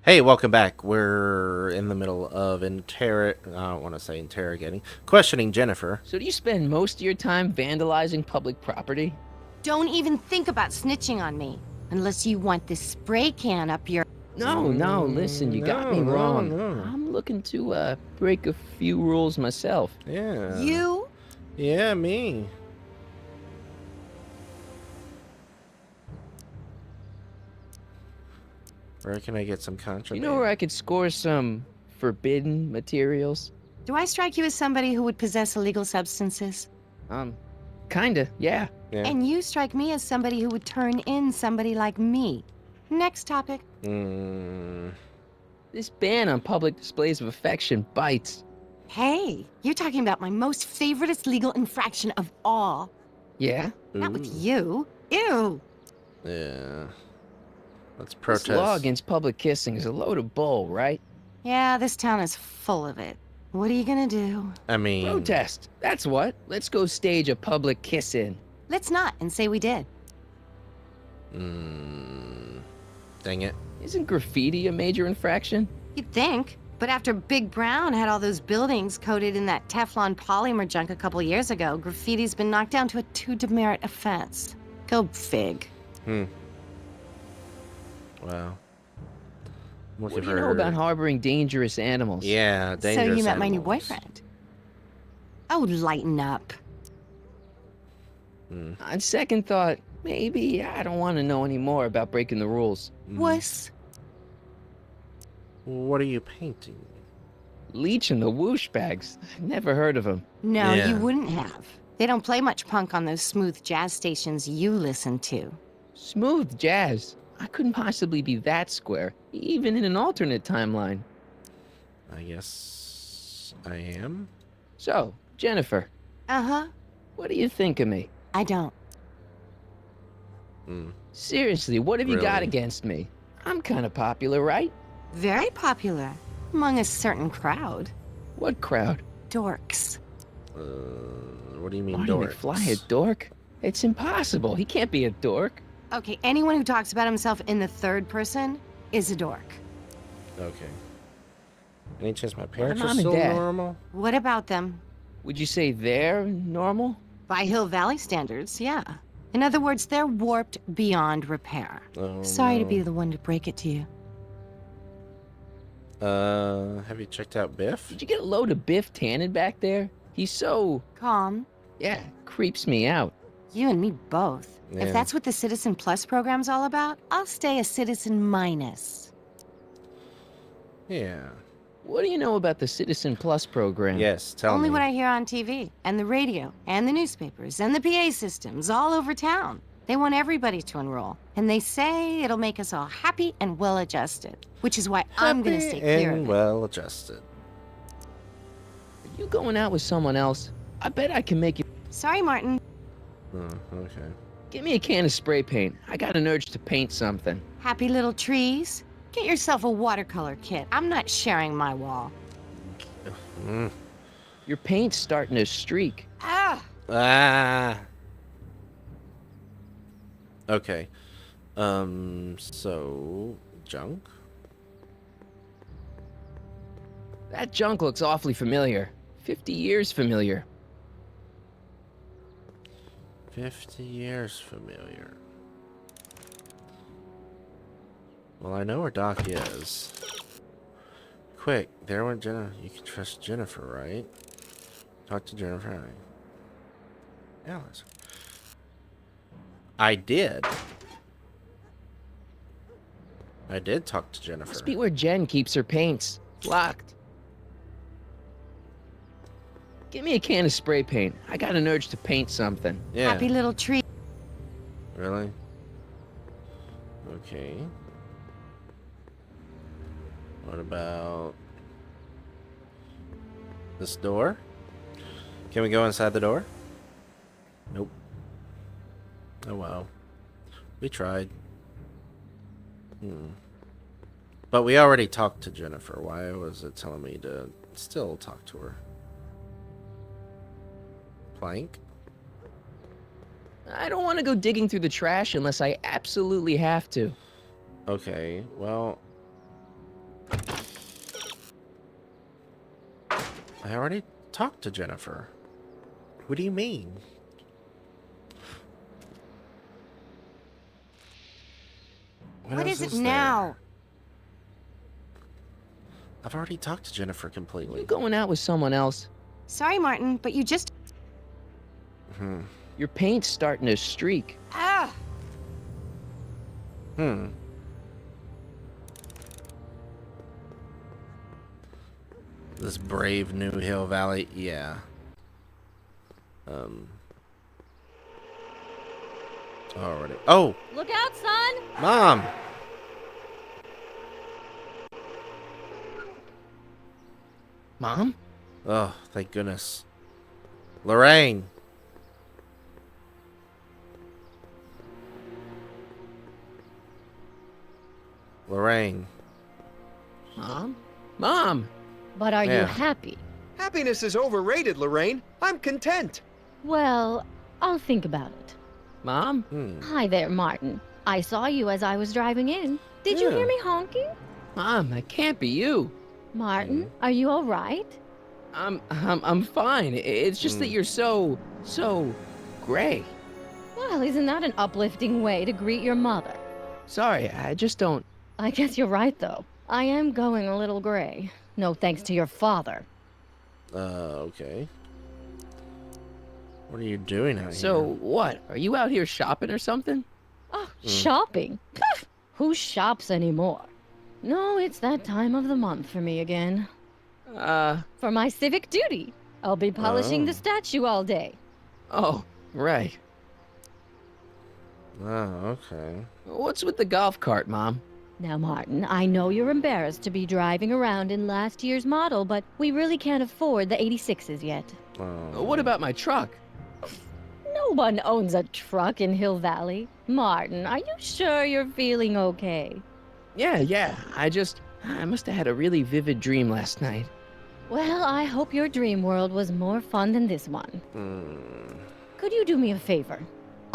Hey, welcome back. We're in the middle of I don't want to say interrogating, questioning Jennifer. So do you spend most of your time vandalizing public property? Don't even think about snitching on me. Unless you want this spray can up your... No, listen, you got me wrong. No. I'm looking to break a few rules myself. Yeah. You? Yeah, me. Where can I get some Do contraband? you know where I could score some forbidden materials? Do I strike you as somebody who would possess illegal substances? Kinda, yeah. Yeah. And you strike me as somebody who would turn in somebody like me. Next topic. This ban on public displays of affection bites. Hey, you're talking about my most favoriteest legal infraction of all. Yeah? Not with you. Ew. Yeah. Let's This protest. law against public kissing is a load of bull, right? Yeah, this town is full of it. What are you gonna do? I mean, Protest, that's what. Let's go stage a public kiss-in. Let's not and say we did. dang it. Isn't graffiti a major infraction? You'd think. But after Big Brown had all those buildings coated in that Teflon polymer junk a couple years ago, graffiti's been knocked down to a 2 demerit offense. Go fig. Wow. What do you know about harboring dangerous animals? Yeah, dangerous So you met my new animals. boyfriend. Oh, lighten up. On second thought, maybe I don't want to know any more about breaking the rules. Wuss. What are you painting? Leech and the whoosh bags. Never heard of them. No, Yeah. you wouldn't have. They don't play much punk on those smooth jazz stations you listen to. Smooth jazz. I couldn't possibly be that square, even in an alternate timeline. I guess I am. So, Jennifer, Uh-huh. what do you think of me? I don't. Seriously, what have you got Really? against me? I'm kind of popular, right? Very popular. Among a certain crowd. What crowd? Dorks. What do you mean, Marty dorks? McFly a dork? It's impossible. He can't be a dork. Okay, anyone who talks about himself in the third person is a dork. Okay. Any chance my parents are mom and still dad. normal? What about them? Would you say they're normal? By Hill Valley standards, yeah. In other words, they're warped beyond repair. Oh, Sorry to no. be the one to break it to you. Have you checked out Biff? Did you get a load of Biff Tannen back there? He's so, Calm. yeah, creeps me out. You and me both. Yeah. If that's what the Citizen Plus program's all about, I'll stay a Citizen Minus. Yeah. What do you know about the Citizen Plus program? Yes, tell Only me. what I hear on TV, and the radio, and the newspapers, and the PA systems all over town. They want everybody to enroll, and they say it'll make us all happy and well-adjusted, which is why I'm gonna stay clear and of it. well adjusted. Are you going out with someone else? I bet I can make you. Sorry, Martin. Oh, okay. Give me a can of spray paint. I got an urge to paint something. Happy little trees? Get yourself a watercolor kit. I'm not sharing my wall. Your paint's starting to streak. Ah! Ah. Okay. So junk. That junk looks awfully familiar. 50 years familiar. 50 years familiar. Well, I know where Doc is. Quick, there went Jenna. You can trust Jennifer, right? Talk to Jennifer. Right? Alice. I did. I did talk to Jennifer. Must be where Jen keeps her paints. Locked. Give me a can of spray paint. I got an urge to paint something. Yeah. Happy little tree. Really? Okay. What about this door? Can we go inside the door? Nope. Oh wow. We tried. But we already talked to Jennifer. Why was it telling me to still talk to her? Plank? I don't want to go digging through the trash unless I absolutely have to. Okay, well, I already talked to Jennifer. What do you mean? What else is it there? now? I've already talked to Jennifer completely. You going out with someone else? Sorry, Martin, but you just... Your paint's starting to streak. Ah! This brave New Hill Valley, yeah. Already. Oh, Look out, son! Mom! Mom? Oh, thank goodness. Lorraine! Lorraine. Mom? Mom! But are you Yeah. happy? Happiness is overrated, Lorraine. I'm content. Well, I'll think about it. Mom? Hi there, Martin. I saw you as I was driving in. Did you Yeah. hear me honking? Mom, that can't be you. Martin, are you all right? I'm fine. It's just that you're so gray. Well, isn't that an uplifting way to greet your mother? Sorry, I just don't. I guess you're right, though. I am going a little gray. No thanks to your father. Okay. What are you doing out So here? what? Are you out here shopping or something? Oh, shopping? Pff, who shops anymore? No, it's that time of the month for me again. For my civic duty. I'll be polishing the Oh. statue all day. Oh, right. Oh, okay. What's with the golf cart, Mom? Now, Martin, I know you're embarrassed to be driving around in last year's model, but we really can't afford the 86s yet. Oh. What about my truck? No one owns a truck in Hill Valley. Martin, are you sure you're feeling okay? Yeah. I must have had a really vivid dream last night. Well, I hope your dream world was more fun than this one. Could you do me a favor?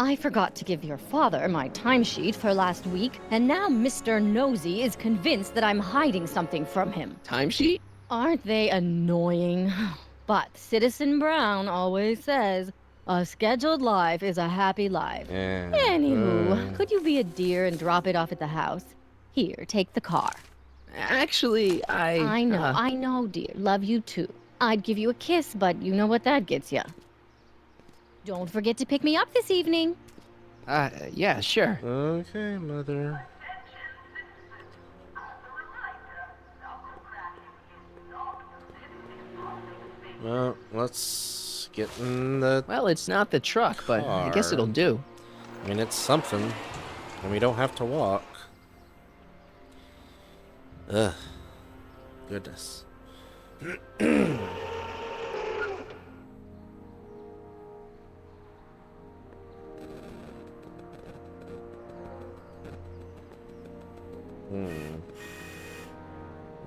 I forgot to give your father my timesheet for last week, and now Mr. Nosy is convinced that I'm hiding something from him. Timesheet? Aren't they annoying? But Citizen Brown always says, a scheduled life is a happy life. Yeah. Anywho, could you be a dear and drop it off at the house? Here, take the car. Actually, I know, dear. Love you too. I'd give you a kiss, but you know what that gets you. Don't forget to pick me up this evening. Yeah, sure. Okay, Mother. Well, let's get in the... Well, it's not the truck, but I guess it'll Car. do. I mean, it's something. And we don't have to walk. Ugh. Goodness.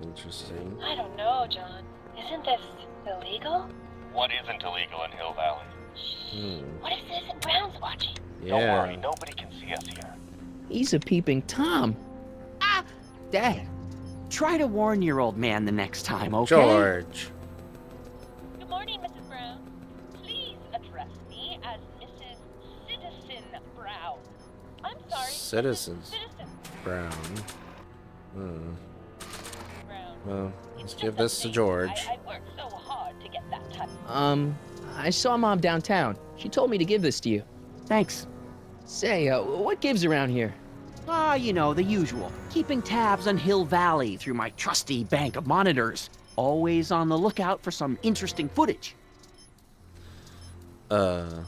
Interesting. I don't know, John. Isn't this illegal? What isn't illegal in Hill Valley? What if Citizen Brown's watching? Yeah. Don't worry, nobody can see us here. He's a peeping Tom. Dad. Try to warn your old man the next time, okay? George. Good morning, Mrs. Brown. Please address me as Mrs. Citizen Brown. I'm sorry. Citizens. Citizen Brown. Brown. Well, let's It's give just this to amazing. George. I worked so hard to get that type. I saw Mom downtown. She told me to give this to you. Thanks. Say, what gives around here? You know, the usual. Keeping tabs on Hill Valley through my trusty bank of monitors. Always on the lookout for some interesting footage. My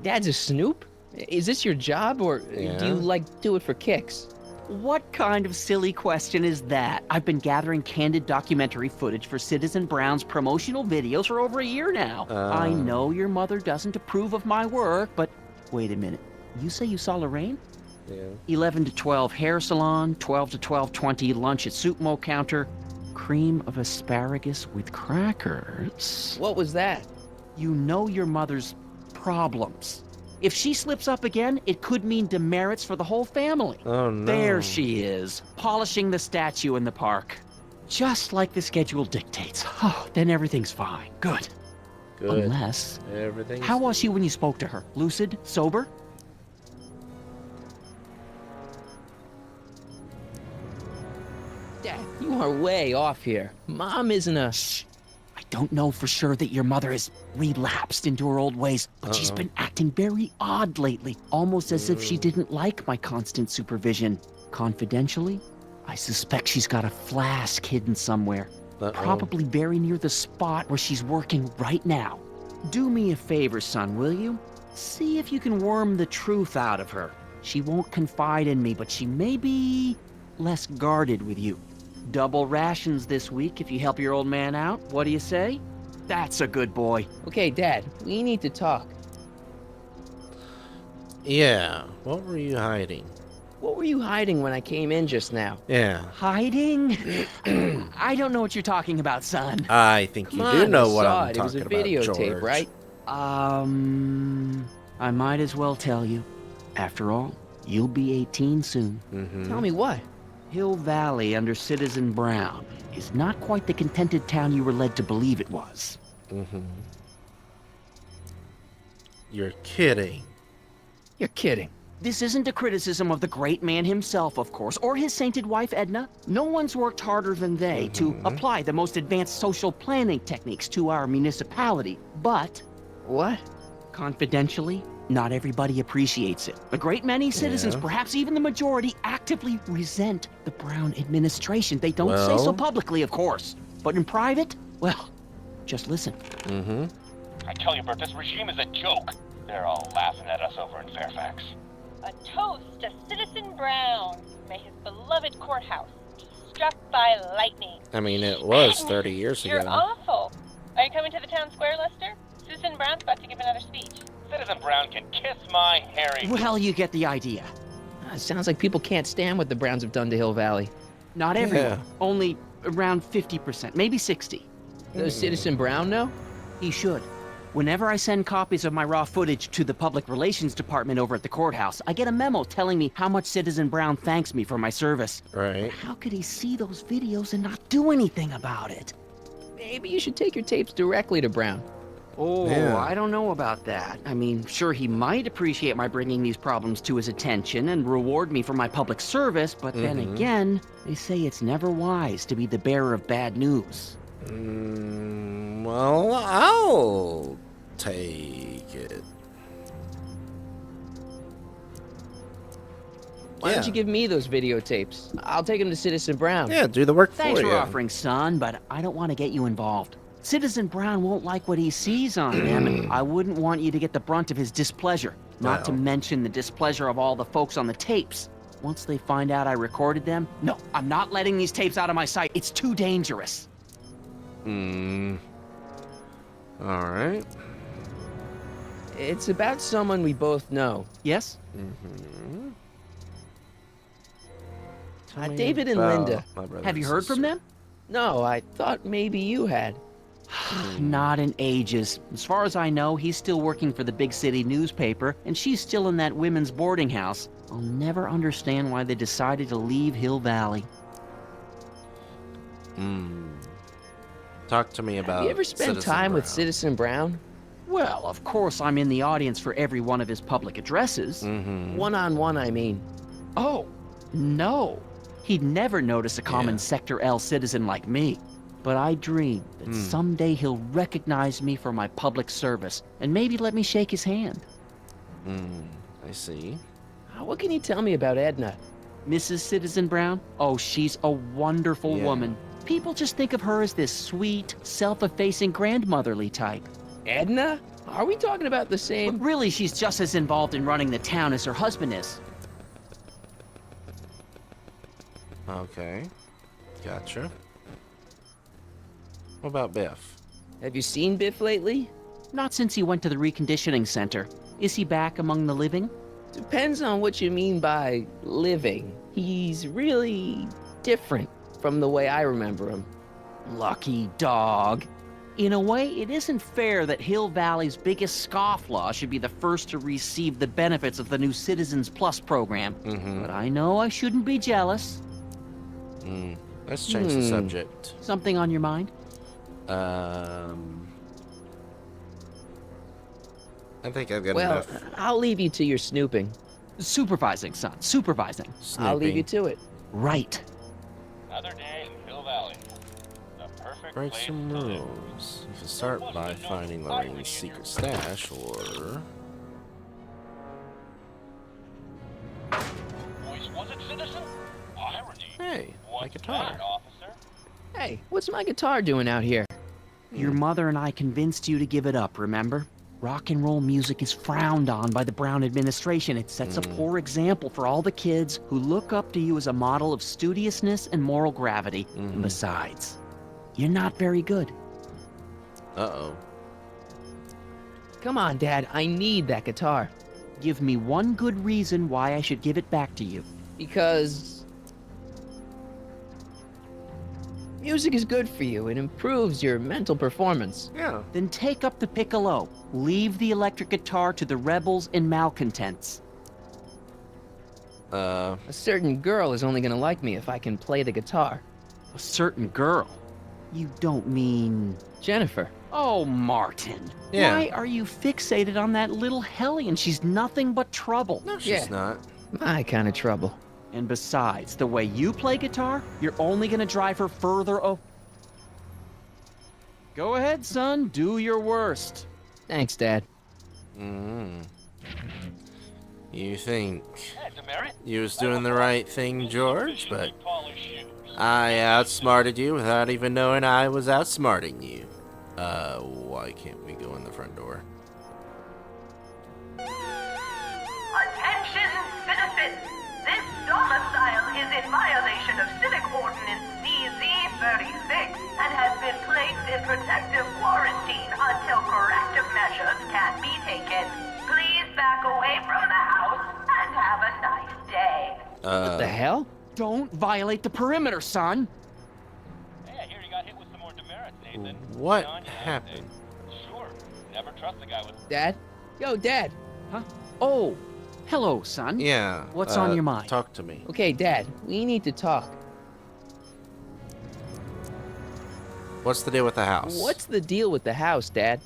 dad's a snoop? Is this your job, or do Yeah. you, do it for kicks? What kind of silly question is that? I've been gathering candid documentary footage for Citizen Brown's promotional videos for over a year now. I know your mother doesn't approve of my work, but wait a minute. You say you saw Lorraine? Yeah. 11 to 12 hair salon, 12 to 12:20 lunch at soup mo counter, cream of asparagus with crackers. What was that? You know your mother's problems. If she slips up again, it could mean demerits for the whole family. Oh, no. There she is, polishing the statue in the park. just like the schedule dictates. Oh, then everything's fine. Good. Good. Unless... Everything's How was she when you spoke to her? Lucid? Sober? Dad, you are way off here. Mom isn't a... Shh. I don't know for sure that your mother has relapsed into her old ways, but she's been acting very odd lately, almost as if she didn't like my constant supervision. Confidentially, I suspect she's got a flask hidden somewhere, probably very near the spot where she's working right now. Do me a favor, son, will you? See if you can worm the truth out of her. She won't confide in me, but she may be less guarded with you. Double rations this week if you help your old man out. What do you say? That's a good boy. Okay, Dad, we need to talk. Yeah. What were you hiding? What were you hiding when I came in just now? Yeah. Hiding? I don't know what you're talking about, son. I think you Come do on, know I what saw I'm it. talking about, It was a videotape, George. right? I might as well tell you. After all, you'll be 18 soon. Tell me what? Hill Valley under Citizen Brown is not quite the contented town you were led to believe it was. You're kidding. You're kidding. This isn't a criticism of the great man himself, of course, or his sainted wife, Edna. No one's worked harder than they to apply the most advanced social planning techniques to our municipality. But, What? confidentially, not everybody appreciates it. A great many citizens, Yeah. perhaps even the majority, actively resent the Brown administration. They don't say so Well? publicly, of course. But in private, well, just listen. I tell you, Bert, this regime is a joke. They're all laughing at us over in Fairfax. A toast to Citizen Brown. May his beloved courthouse be struck by lightning. I mean, it was 30 years You're ago. awful. Are you coming to the town square, Lester? Citizen Brown's about to give another speech. Citizen Brown can kiss my hairy... Well, you get the idea. It sounds like people can't stand what the Browns have done to Hill Valley. Not everyone. Yeah. Only around 50%, maybe 60. Does Citizen Brown know? He should. Whenever I send copies of my raw footage to the Public Relations Department over at the courthouse, I get a memo telling me how much Citizen Brown thanks me for my service. Right. How could he see those videos and not do anything about it? Maybe you should take your tapes directly to Brown. Oh, Yeah. I don't know about that. I mean, sure, he might appreciate my bringing these problems to his attention and reward me for my public service, but then again, they say it's never wise to be the bearer of bad news. Well, I'll take it. Why don't you give me those videotapes? I'll take them to Citizen Brown. Yeah, do the work Thanks for for you. offering, son, but I don't want to get you involved. Citizen Brown won't like what he sees on them, and I wouldn't want you to get the brunt of his displeasure. Not to Well. mention the displeasure of all the folks on the tapes. Once they find out I recorded them, no, I'm not letting these tapes out of my sight. It's too dangerous. All right. It's about someone we both know. Yes? David and Linda. Have you heard from them? No, I thought maybe you had. Not in ages. As far as I know, he's still working for the big city newspaper, and she's still in that women's boarding house. I'll never understand why they decided to leave Hill Valley. Talk to me about Have you ever spent Citizen time with Brown. Citizen Brown? Well, of course I'm in the audience for every one of his public addresses. One-on-one, I mean. Oh, no. He'd never notice a common Sector L citizen like me. But I dream that someday he'll recognize me for my public service and maybe let me shake his hand. I see. What can you tell me about Edna? Mrs. Citizen Brown? Oh, she's a wonderful Yeah. woman. People just think of her as this sweet, self-effacing grandmotherly type. Edna? Are we talking about the But same? really, she's just as involved in running the town as her husband is. Okay. Gotcha. What about Biff? Have you seen Biff lately? Not since he went to the reconditioning center. Is he back among the living? Depends on what you mean by living. He's really different from the way I remember him. Lucky dog. In a way, it isn't fair that Hill Valley's biggest scofflaw should be the first to receive the benefits of the new Citizens Plus program. But I know I shouldn't be jealous. Let's change the subject. Something on your mind? I think I've got Well, enough I'll leave you to your snooping. Supervising, son. Supervising. snooping. I'll leave you to it. Right. Another day in Hill Valley. The perfect Break place some to live. rules. You can start by finding Lorraine's secret stash, or... Voice was it, citizen? Irony. Hey, my What's guitar. that, officer? Hey, what's my guitar doing out here? Your mother and I convinced you to give it up, remember? Rock and roll music is frowned on by the Brown administration. It sets a poor example for all the kids who look up to you as a model of studiousness and moral gravity. And besides, you're not very good. Uh-oh. Come on, Dad. I need that guitar. Give me one good reason why I should give it back to you. Because music is good for you. It improves your mental performance. Yeah. Then take up the piccolo. Leave the electric guitar to the rebels and malcontents. A certain girl is only gonna like me if I can play the guitar. A certain girl. You don't mean... Jennifer. Oh, Martin. Yeah. Why are you fixated on that little hellion? She's nothing but trouble. No, she's Yeah. not. My kind of trouble. And besides, the way you play guitar, you're only gonna drive her further Go ahead, son. Do your worst. Thanks, Dad. You think Hey, demerit. you was doing the right thing, George, but Polished shoes. I outsmarted you without even knowing I was outsmarting you. Why can't we go in the front door? Attention, citizens! This domicile is in violation of Civic Ordinance CZ36 and has been placed in protective quarantine until corrective measures can be taken. Please back away from the house and have a nice day. What the hell? Don't violate the perimeter, son. Hey, I hear you got hit with some more demerits, Nathan. What Be on your happened? Wednesday. Sure. Never trust a guy with... Dad? Yo, Dad. Huh? Oh, hello, son. Yeah. What's on your mind? Talk to me. Okay, Dad. We need to talk. What's the deal with the house? What's the deal with the house, Dad?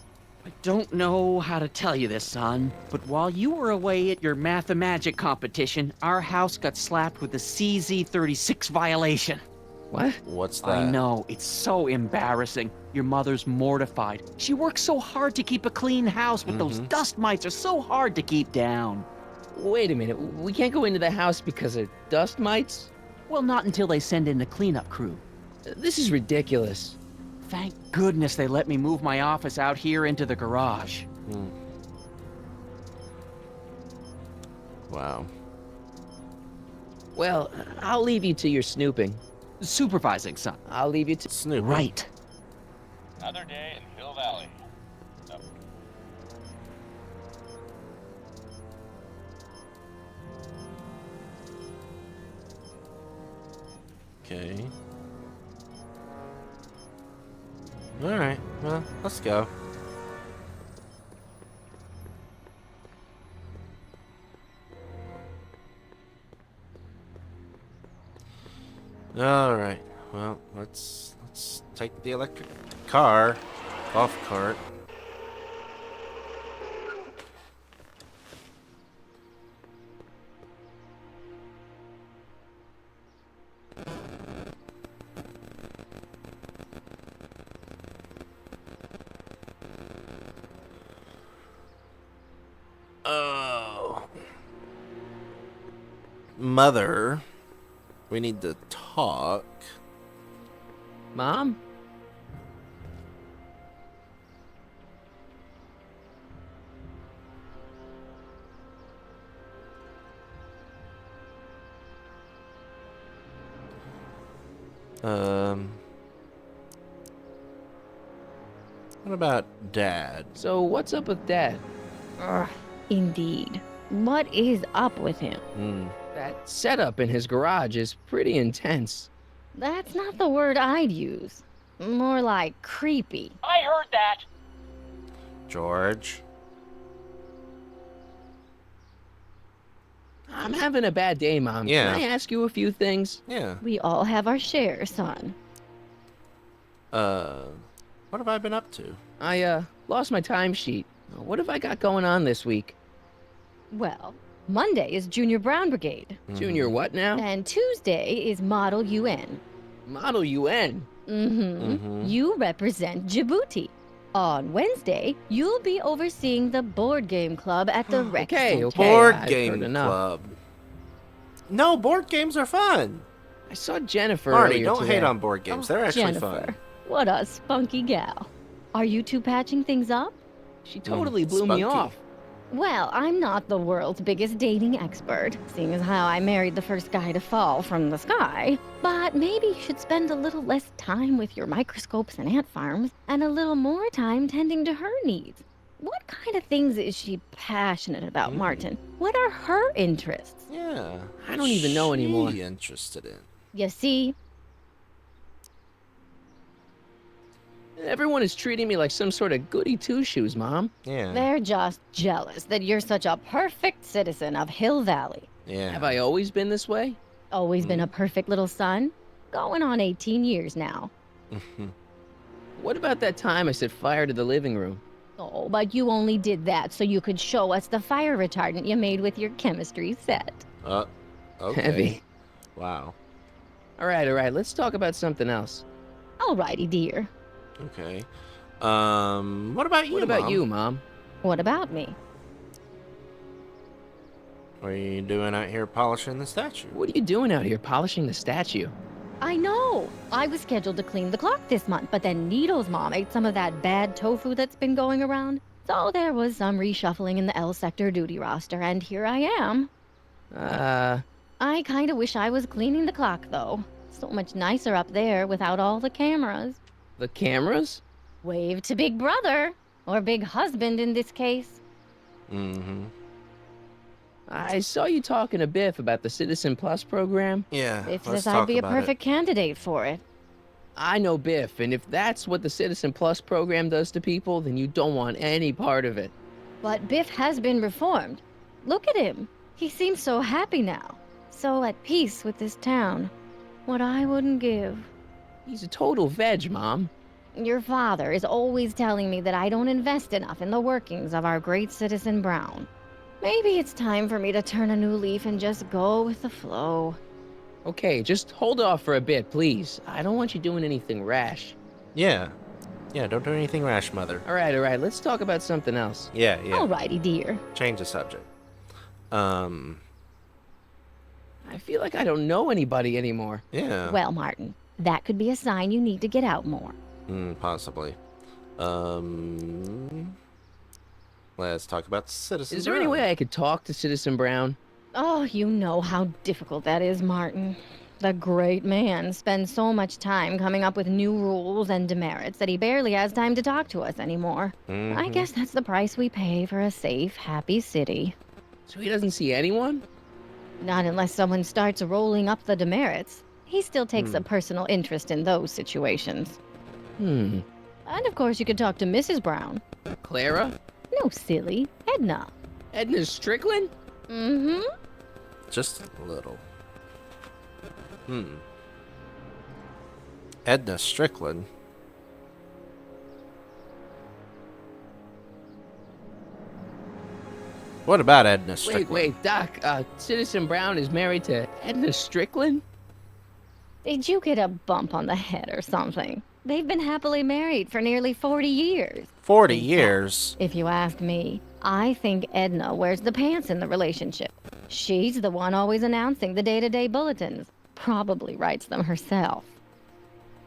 I don't know how to tell you this, son, but while you were away at your math-a-magic competition, our house got slapped with a CZ36 violation. What? What's that? I know, it's so embarrassing. Your mother's mortified. She works so hard to keep a clean house, but those dust mites are so hard to keep down. Wait a minute. We can't go into the house because of dust mites? Well, not until they send in the cleanup crew. This is ridiculous. Thank goodness they let me move my office out here into the garage. Wow. Well, I'll leave you to your snooping. Supervising, son. I'll leave you to... Snoop. Right. Another day in Hill Valley. The Okay. Alright, well, let's go. Alright, well, let's take the electric car off cart. Oh. Mother, we need to talk. Mom? What about Dad? So what's up with Dad? Ugh, indeed. What is up with him? That setup in his garage is pretty intense. That's not the word I'd use. More like creepy. I heard that! George? I'm having a bad day, Mom. Yeah. Can I ask you a few things? Yeah. We all have our share, son. What have I been up to? I, lost my timesheet. What have I got going on this week? Well, Monday is Junior Brown Brigade, Junior what now? and Tuesday is Model UN. Model UN. You represent Djibouti. On Wednesday, you'll be overseeing the board game club at the rec Okay, center. okay. Board I've game heard enough. club. No, board games are fun. I saw Jennifer Marty, earlier don't today. hate on board games. They're actually Jennifer, fun. what a spunky gal. Are you two patching things up? She totally blew me spunky. off. Well, I'm not the world's biggest dating expert, seeing as how I married the first guy to fall from the sky. But maybe you should spend a little less time with your microscopes and ant farms, and a little more time tending to her needs. What kind of things is she passionate about, Martin? What are her interests? Yeah. I don't even know anymore. She interested in? You see, Everyone is treating me like some sort of goody two-shoes, Mom. Yeah. they're just jealous that you're such a perfect citizen of Hill Valley. Yeah. Have I always been this way? Always been a perfect little son. Going on 18 years now. What about that time I set fire to the living room? Oh, but you only did that so you could show us the fire retardant you made with your chemistry set. Okay. Heavy. Wow. All right. Let's talk about something else. Alrighty, dear. Okay. What about you, What about Mom? you, Mom? What about me? What are you doing out here polishing the statue? What are you doing out here polishing the statue? I know. I was scheduled to clean the clock this month, but then Needle's mom ate some of that bad tofu that's been going around. So there was some reshuffling in the L sector duty roster, and here I am. I kinda wish I was cleaning the clock, though. So much nicer up there without all the cameras. The cameras? Wave to Big Brother, or Big Husband in this case. Mm-hmm. I saw you talking to Biff about the Citizen Plus program. Yeah. Biff let's says I'd talk be a about it. perfect candidate for it. I know Biff, and if that's what the Citizen Plus program does to people, then you don't want any part of it. But Biff has been reformed. Look at him. He seems so happy now. So at peace with this town. What I wouldn't give. He's a total veg, Mom. Your father is always telling me that I don't invest enough in the workings of our great citizen Brown. Maybe it's time for me to turn a new leaf and just go with the flow. Okay, just hold off for a bit, please. I don't want you doing anything rash. Yeah. Yeah, don't do anything rash, Mother. All right. Let's talk about something else. Yeah. Alrighty, dear. Change the subject. I feel like I don't know anybody anymore. Yeah. Well, Martin, that could be a sign you need to get out more. Possibly. Let's talk about Citizen Is there any Brown. way I could talk to Citizen Brown? Oh, you know how difficult that is, Martin. The great man spends so much time coming up with new rules and demerits that he barely has time to talk to us anymore. I guess that's the price we pay for a safe, happy city. So he doesn't see anyone? Not unless someone starts rolling up the demerits. He still takes a personal interest in those situations. And of course, you could talk to Mrs. Brown. Clara? No, silly. Edna. Edna Strickland? Mm-hmm. Just a little. Edna Strickland. What about Edna Strickland? Wait, Doc. Citizen Brown is married to Edna Strickland? Did you get a bump on the head or something? They've been happily married for nearly 40 years. 40 years. If you ask me, I think Edna wears the pants in the relationship. She's the one always announcing the day-to-day bulletins. Probably writes them herself.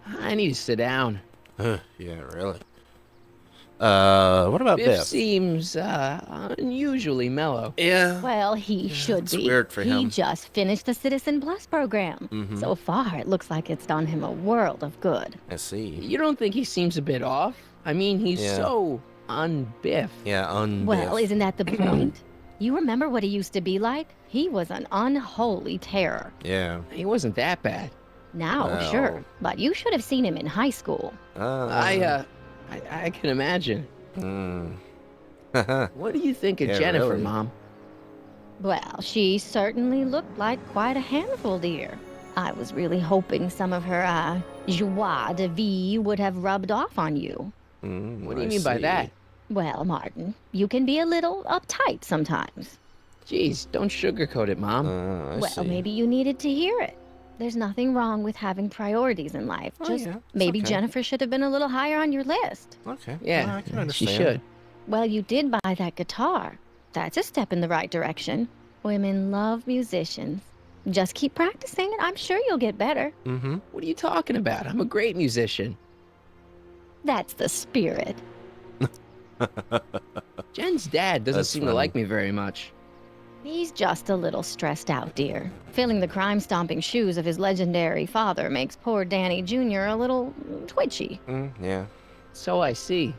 I need to sit down. Yeah, really. What about Biff Biff? seems, unusually mellow. Yeah. Well, he should it's be. weird for He him. just finished the Citizen Plus program. So far, it looks like it's done him a world of good. I see. You don't think he seems a bit off? I mean, he's Yeah. so un-Biff. Yeah, Well, isn't that the point? You remember what he used to be like? He was an unholy terror. Yeah. He wasn't that bad. Now, Well. sure, but you should have seen him in high school. I can imagine. Hmm. What do you think of Yeah, Jennifer, really. Mom? Well, she certainly looked like quite a handful, dear. I was really hoping some of her, joie de vivre would have rubbed off on you. What do you mean by that? Well, Martin, you can be a little uptight sometimes. Jeez, don't sugarcoat it, Mom. I see. Maybe you needed to hear it. There's nothing wrong with having priorities in life. Just yeah, it's maybe okay. Jennifer should have been a little higher on your list. Okay. Yeah, well, I can she understand. should. Well, you did buy that guitar. That's a step in the right direction. Women love musicians. Just keep practicing and I'm sure you'll get better. Mm-hmm. What are you talking about? I'm a great musician. That's the spirit. Jen's dad doesn't That's seem funny. to like me very much. He's just a little stressed out, dear. Filling the crime-stomping shoes of his legendary father makes poor Danny Jr. a little twitchy. Yeah. So I see.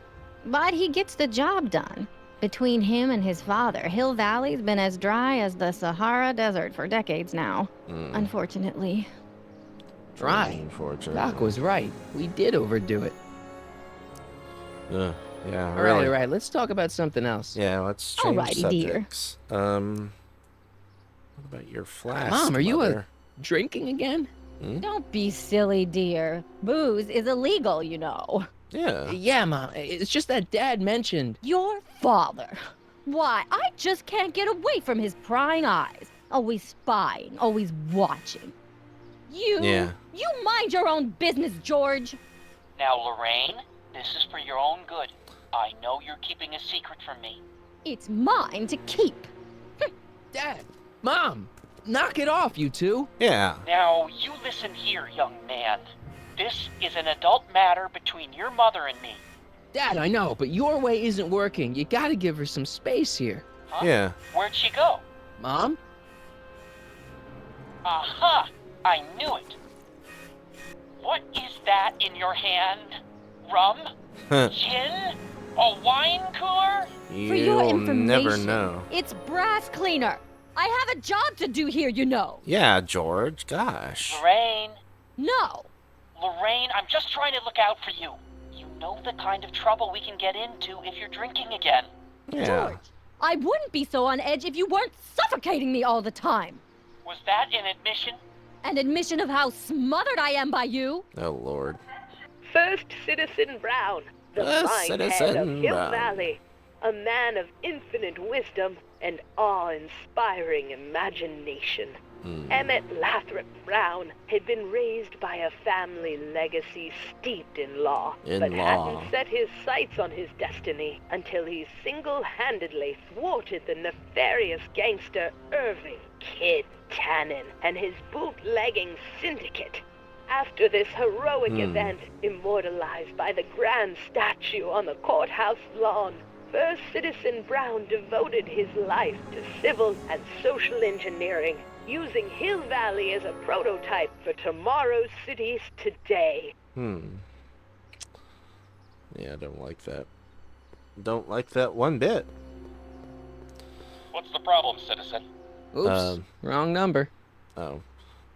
But he gets the job done. Between him and his father, Hill Valley's been as dry as the Sahara Desert for decades now. Unfortunately. Dry. Unfortunately. Doc was right. We did overdo it. Yeah. All right. Let's talk about something else. Yeah, let's change Alrighty, dear. subjects. What about your flask, Mom, are you mother? drinking again? Don't be silly, dear. Booze is illegal, you know. Yeah. Yeah, Mom. It's just that Dad mentioned. Your father. Why, I just can't get away from his prying eyes. Always spying, always watching. Yeah. You mind your own business, George. Now, Lorraine, this is for your own good. I know you're keeping a secret from me. It's mine to keep. Dad, Mom, knock it off, you two. Yeah. Now, you listen here, young man. This is an adult matter between your mother and me. Dad, I know, but your way isn't working. You gotta give her some space here. Huh? Yeah. Where'd she go? Mom? Aha! I knew it. What is that in your hand? Rum? Gin? A wine cooler? For your You'll information, never know. it's brass cleaner. I have a job to do here, you know. Yeah, George. Gosh. Lorraine. No. Lorraine, I'm just trying to look out for you. You know the kind of trouble we can get into if you're drinking again. Yeah. George, I wouldn't be so on edge if you weren't suffocating me all the time. Was that an admission? An admission of how smothered I am by you. Oh, Lord. First Citizen Brown, the First fine head of Citizen Hill Brown. Valley, a man of infinite wisdom and awe-inspiring imagination. Emmett Lathrop Brown had been raised by a family legacy steeped in law, but hadn't set his sights on his destiny until he single-handedly thwarted the nefarious gangster Irving Kid Tannen and his bootlegging syndicate. After this heroic event, immortalized by the grand statue on the courthouse lawn, First Citizen Brown devoted his life to civil and social engineering, using Hill Valley as a prototype for tomorrow's cities today. Yeah, I don't like that. Don't like that one bit. What's the problem, citizen? Oops, wrong number. Oh,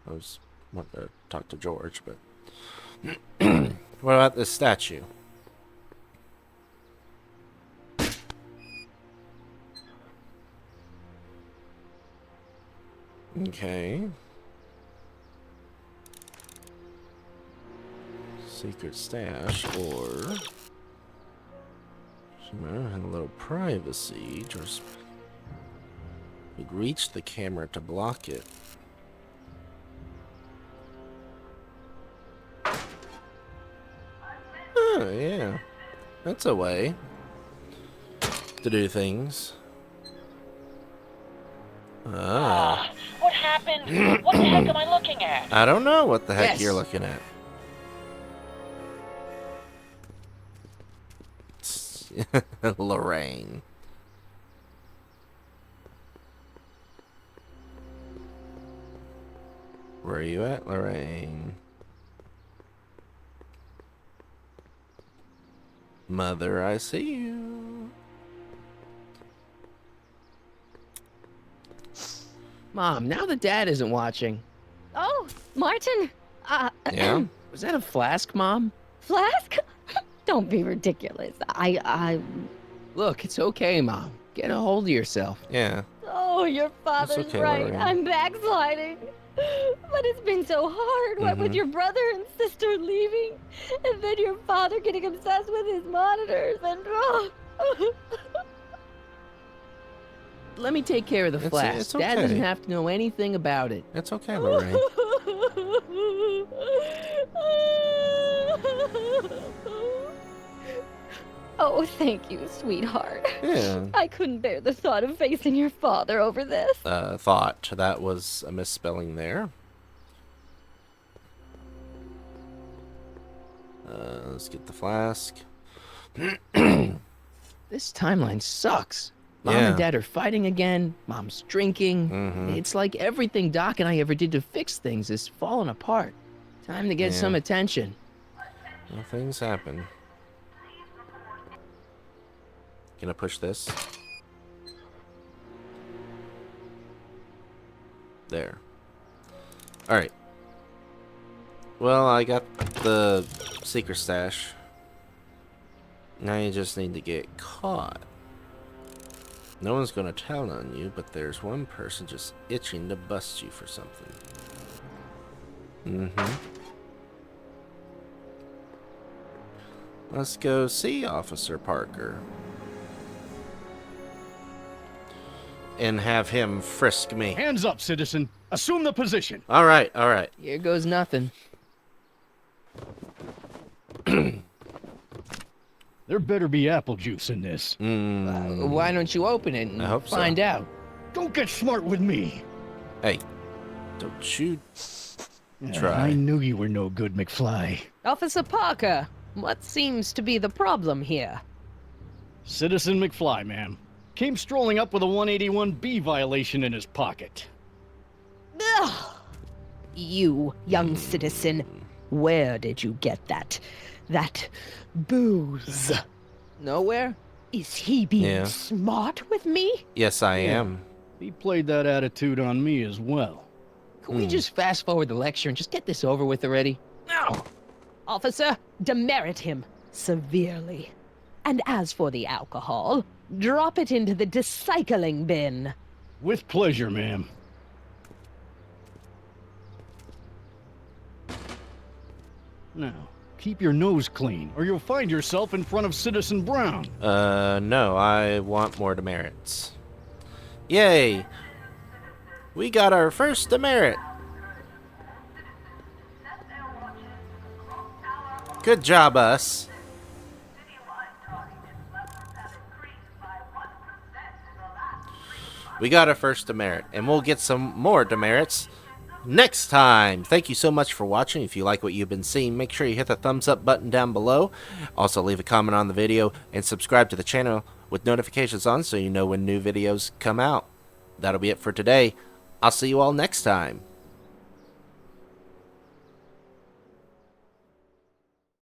I was wanting to talk to George, but what about this statue? Okay. Secret stash, or and a little privacy. Just we'd reach the camera to block it. Oh yeah, that's a way to do things. Ah. What happened? What the heck am I looking at? I don't know what the heck Yes. you're looking at. Lorraine. Where are you at, Lorraine? Mother, I see you. Mom, now that Dad isn't watching. Oh, Martin. Yeah? Was that a flask, Mom? Flask? Don't be ridiculous. Look, it's okay, Mom. Get a hold of yourself. Yeah. Oh, Oh, your father's okay, right. Lorraine. I'm backsliding. But it's been so hard, what with your brother and sister leaving, and then your father getting obsessed with his monitors, and Let me take care of the flask. it's Dad doesn't okay. have to know anything about it. It's okay, Lorraine. Oh, thank you, sweetheart. Yeah. I couldn't bear the thought of facing your father over this. Thought. That was a misspelling there. Let's get the flask. This timeline sucks. Mom Yeah. and Dad are fighting again. Mom's drinking. It's like everything Doc and I ever did to fix things is falling apart. Time to get Yeah. some attention. Well, things happen. Gonna push this. There. Alright. Well, I got the secret stash. Now you just need to get caught. No one's gonna tell on you, but there's one person just itching to bust you for something. Let's go see Officer Parker. And have him frisk me. Hands up, citizen. Assume the position. Alright, alright. Here goes nothing. There better be apple juice in this. Why don't you open it and I hope so. find out? Don't get smart with me. Hey, don't you try. I knew you were no good, McFly. Officer Parker, what seems to be the problem here? Citizen McFly, ma'am. Came strolling up with a 181B violation in his pocket. Ugh. You, young citizen, where did you get that booze? Nowhere? Is he being Yeah. smart with me? Yes, I am. He played that attitude on me as well. Can we just fast forward the lecture and just get this over with already? No. Officer, demerit him severely. And as for the alcohol, drop it into the recycling bin. With pleasure, ma'am. Now, keep your nose clean, or you'll find yourself in front of Citizen Brown. No, I want more demerits. Yay! We got our first demerit. Good job, us. We got our first demerit, and we'll get some more demerits next time. Thank you so much for watching. If you like what you've been seeing, make sure you hit the thumbs up button down below. Also, leave a comment on the video and subscribe to the channel with notifications on so you know when new videos come out. That'll be it for today. I'll see you all next time.